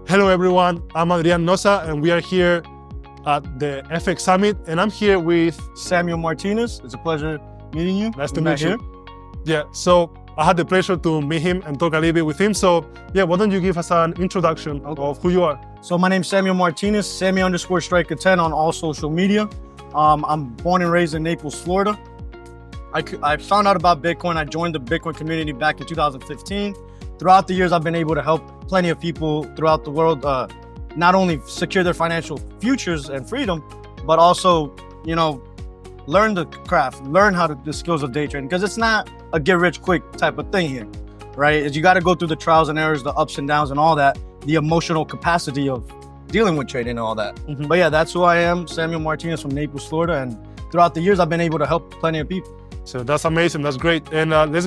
Hello everyone, I'm Adrian Nosa and we are here at the FX Summit and I'm here with Samuel Martinez. It's a pleasure meeting you. Nice to meet you. Yeah, so I had the pleasure to meet him and talk a little bit with him. So yeah, why don't you give us an introduction of who you are? So my name's Samuel Martinez, Sammy_Striker10 on all social media. I'm born and raised in Naples, Florida. I found out about Bitcoin. I joined the Bitcoin community back in 2015. Throughout the years, I've been able to help plenty of people throughout the world not only secure their financial futures and freedom, but also, learn the craft, learn the skills of day trading, because it's not a get rich quick type of thing here, right? You got to go through the trials and errors, the ups and downs and all that, the emotional capacity of dealing with trading and all that. Mm-hmm. But yeah, that's who I am, Samuel Martinez from Naples, Florida. And throughout the years, I've been able to help plenty of people. So that's amazing, that's great. And let's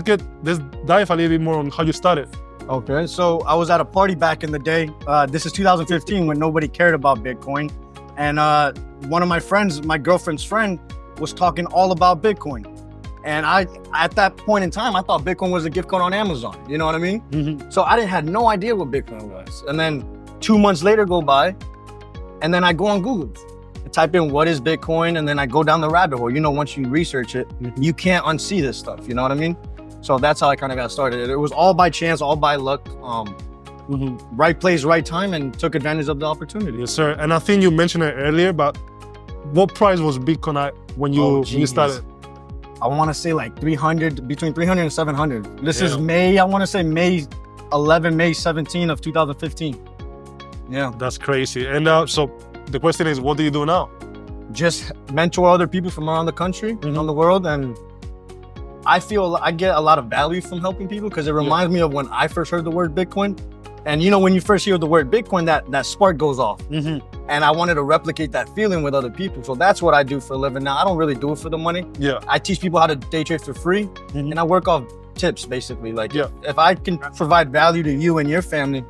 dive a little bit more on how you started. Okay, so I was at a party back in the day. This is 2015 when nobody cared about Bitcoin. And one of my friends, my girlfriend's friend, was talking all about Bitcoin. And at that point in time, I thought Bitcoin was a gift card on Amazon. You know what I mean? Mm-hmm. So I had no idea what Bitcoin was. And then 2 months later go by, and then I go on Google. I type in what is Bitcoin, and then I go down the rabbit hole. Once you research it, you can't unsee this stuff. You know what I mean? So that's how I kind of got started. It was all by chance, all by luck. Right place, right time, and took advantage of the opportunity. Yes, sir. And I think you mentioned it earlier, but what price was Bitcoin at when you started? I want to say like 300, between 300 and 700. This is May, I want to say May 11, May 17 of 2015. Yeah. That's crazy. And so the question is, what do you do now? Just mentor other people from around the country, around the world. And I feel I get a lot of value from helping people because it reminds me of when I first heard the word Bitcoin. And when you first hear the word Bitcoin, that spark goes off. And I wanted to replicate that feeling with other people. So that's what I do for a living now. I don't really do it for the money. Yeah. I teach people how to day trade for free. And I work off tips, basically. Like if I can provide value to you and your family,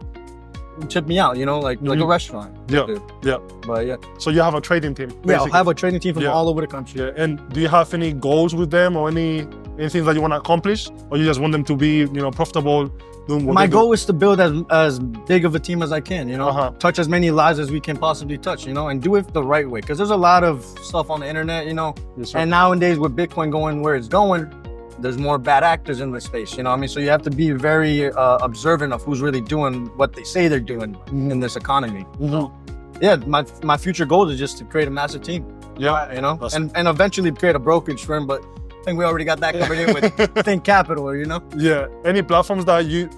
tip me out, like a restaurant. Yeah. But yeah. So you have a trading team? Basically. Yeah, I have a trading team from all over the country. Yeah. And do you have any goals with them or anything that you want to accomplish? Or you just want them to be, profitable? Doing what My goal is to build as big of a team as I can, touch as many lives as we can possibly touch, and do it the right way. Because there's a lot of stuff on the internet, Yes, sir. And nowadays with Bitcoin going where it's going, there's more bad actors in the space, So you have to be very observant of who's really doing what they say they're doing in this economy. Yeah, my future goal is just to create a massive team. Yeah, and eventually create a brokerage firm, but I think we already got that covered in with ThinkCapital, Yeah. Any platforms that you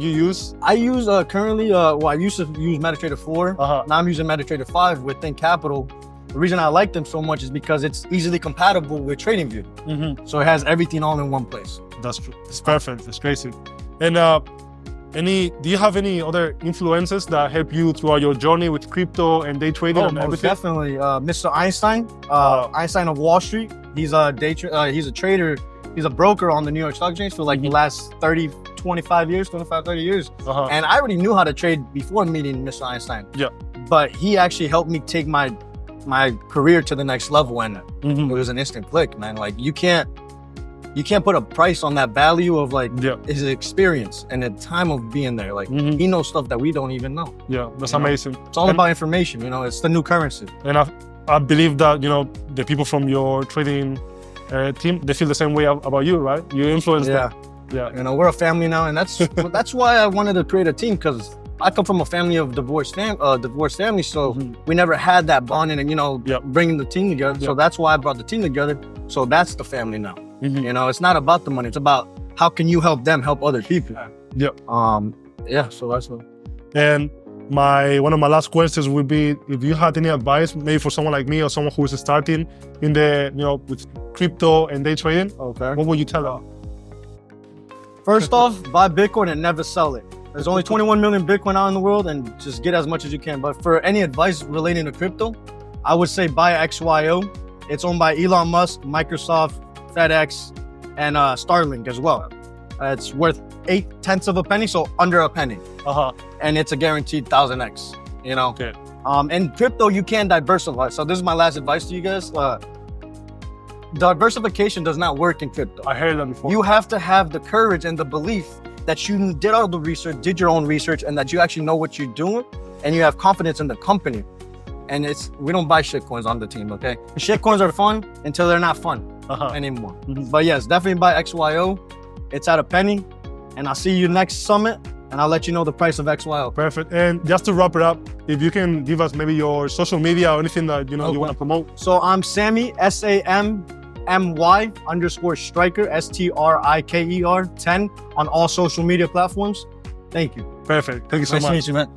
use? I use currently, I used to use MetaTrader 4. Now I'm using MetaTrader 5 with ThinkCapital. The reason I like them so much is because it's easily compatible with TradingView. So it has everything all in one place. That's true. It's perfect. It's crazy. And do you have any other influences that help you throughout your journey with crypto and day trading and everything? Definitely. Mr. Einstein, Einstein of Wall Street. He's a trader. He's a broker on the New York Stock Exchange for like the last 25 years. And I already knew how to trade before meeting Mr. Einstein. Yeah. But he actually helped me take my career to the next level, and it was an instant click, man. Like you can't put a price on that value of his experience and the time of being there. Like he knows stuff that we don't even know. Yeah, that's amazing. It's all about information, it's the new currency. And I believe that, the people from your trading team, they feel the same way about you, right? You influence them. Yeah. We're a family now, and that's why I wanted to create a team, because I come from a family of divorced families, so we never had that bonding and bringing the team together. So that's why I brought the team together. So that's the family now. It's not about the money. It's about how can you help them help other people. So that's what. And one of my last questions would be, if you had any advice, maybe for someone like me or someone who is starting in with crypto and day trading, what would you tell them? First off, buy Bitcoin and never sell it. There's only 21 million Bitcoin out in the world, and just get as much as you can. But for any advice relating to crypto, I would say buy XYO. It's owned by Elon Musk, Microsoft, FedEx, and Starlink as well. It's worth 0.8 of a penny, so under a penny. And it's a guaranteed 1000x, Okay. In crypto, you can diversify. So this is my last advice to you guys. Diversification does not work in crypto. I heard that before. You have to have the courage and the belief that you did all the research, did your own research, and that you actually know what you're doing and you have confidence in the company. And we don't buy shit coins on the team, okay? Shit coins are fun until they're not fun anymore. But yes, definitely buy XYO. It's at a penny. And I'll see you next summit, and I'll let you know the price of XYO. Perfect. And just to wrap it up, if you can give us maybe your social media or anything that you want to promote. So I'm Sammy, SAMMY _striker, STRIKER 10 on all social media platforms. Thank you. Perfect. Thank you so much. Nice to meet you, man.